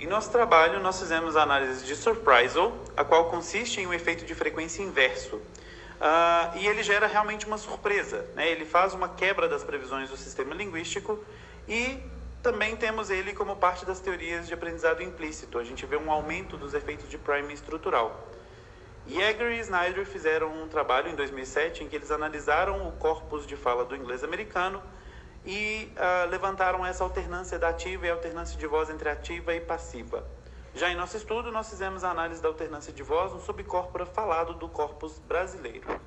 Em nosso trabalho, nós fizemos a análise de surprisal, a qual consiste em um efeito de frequência inverso. E ele gera realmente uma surpresa, né? Ele faz uma quebra das previsões do sistema linguístico e também temos ele como parte das teorias de aprendizado implícito. A gente vê um aumento dos efeitos de priming estrutural. Yeager e Snyder fizeram um trabalho em 2007 em que eles analisaram o corpus de fala do inglês americano e levantaram essa alternância da ativa e alternância de voz entre ativa e passiva. Já em nosso estudo, nós fizemos a análise da alternância de voz no subcorpora falado do corpus brasileiro.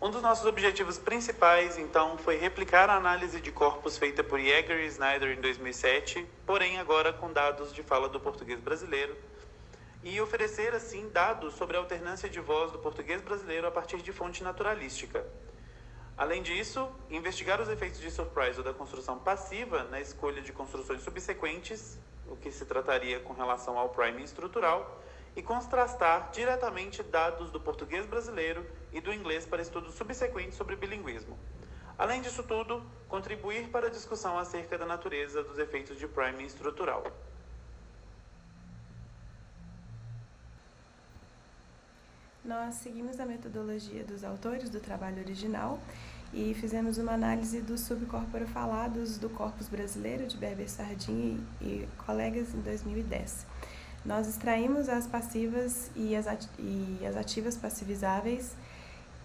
Um dos nossos objetivos principais, então, foi replicar a análise de corpus feita por Yeager e Snyder em 2007, porém agora com dados de fala do português brasileiro, e oferecer, assim, dados sobre a alternância de voz do português brasileiro a partir de fonte naturalística. Além disso, investigar os efeitos de surprise ou da construção passiva na escolha de construções subsequentes, o que se trataria com relação ao priming estrutural, e contrastar diretamente dados do português brasileiro e do inglês para estudos subsequentes sobre bilinguismo. Além disso tudo, contribuir para a discussão acerca da natureza dos efeitos de priming estrutural. Nós seguimos a metodologia dos autores do trabalho original e fizemos uma análise dos subcorpora falados do corpus brasileiro de Berber Sardinha e colegas em 2010. Nós extraímos as passivas e as ativas passivizáveis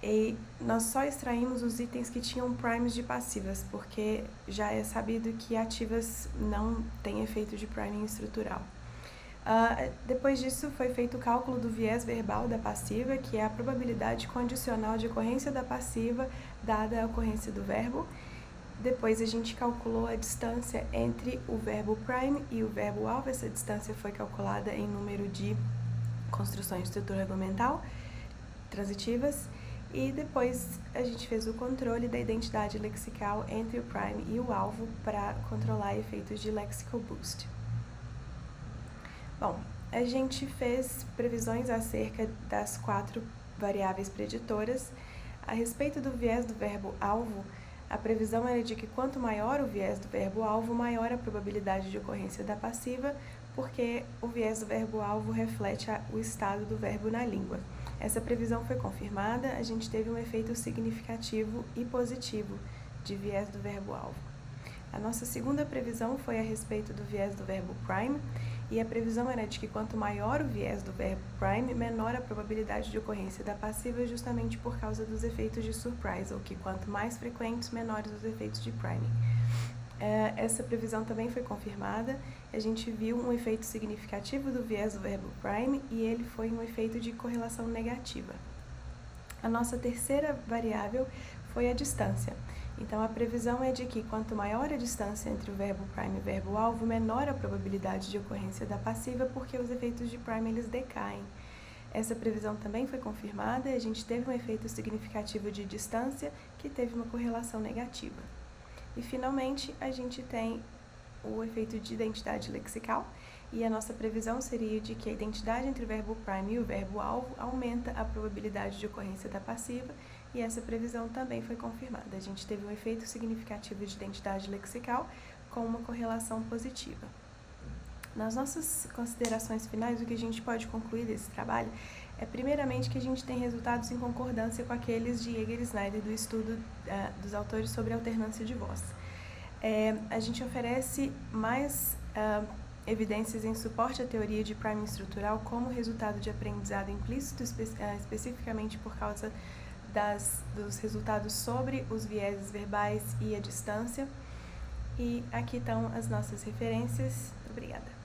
e nós só extraímos os itens que tinham primes de passivas, porque já é sabido que ativas não têm efeito de priming estrutural. Depois disso, foi feito o cálculo do viés verbal da passiva, que é a probabilidade condicional de ocorrência da passiva dada a ocorrência do verbo. Depois a gente calculou a distância entre o verbo prime e o verbo alvo. Essa distância foi calculada em número de construções de estrutura argumental transitivas. E depois a gente fez o controle da identidade lexical entre o prime e o alvo para controlar efeitos de lexical boost. Bom, a gente fez previsões acerca das 4 variáveis preditoras. A respeito do viés do verbo alvo, a previsão era de que quanto maior o viés do verbo alvo, maior a probabilidade de ocorrência da passiva, porque o viés do verbo alvo reflete o estado do verbo na língua. Essa previsão foi confirmada, a gente teve um efeito significativo e positivo de viés do verbo alvo. A nossa segunda previsão foi a respeito do viés do verbo prime, e a previsão era de que quanto maior o viés do verbo prime, menor a probabilidade de ocorrência da passiva, justamente por causa dos efeitos de surprise, ou que quanto mais frequentes, menores os efeitos de priming. Essa previsão também foi confirmada. A gente viu um efeito significativo do viés do verbo prime e ele foi um efeito de correlação negativa. A nossa terceira variável foi a distância. Então, a previsão é de que quanto maior a distância entre o verbo prime e o verbo alvo, menor a probabilidade de ocorrência da passiva, porque os efeitos de prime eles decaem. Essa previsão também foi confirmada e a gente teve um efeito significativo de distância que teve uma correlação negativa. E, finalmente, a gente tem o efeito de identidade lexical, e a nossa previsão seria de que a identidade entre o verbo prime e o verbo alvo aumenta a probabilidade de ocorrência da passiva, e essa previsão também foi confirmada. A gente teve um efeito significativo de identidade lexical com uma correlação positiva. Nas nossas considerações finais, o que a gente pode concluir desse trabalho é, primeiramente, que a gente tem resultados em concordância com aqueles de Yeager e Snyder do estudo dos autores sobre alternância de voz. A gente oferece mais evidências em suporte à teoria de priming estrutural como resultado de aprendizado implícito, especificamente por causa dos resultados sobre os vieses verbais e a distância. E aqui estão as nossas referências. Obrigada.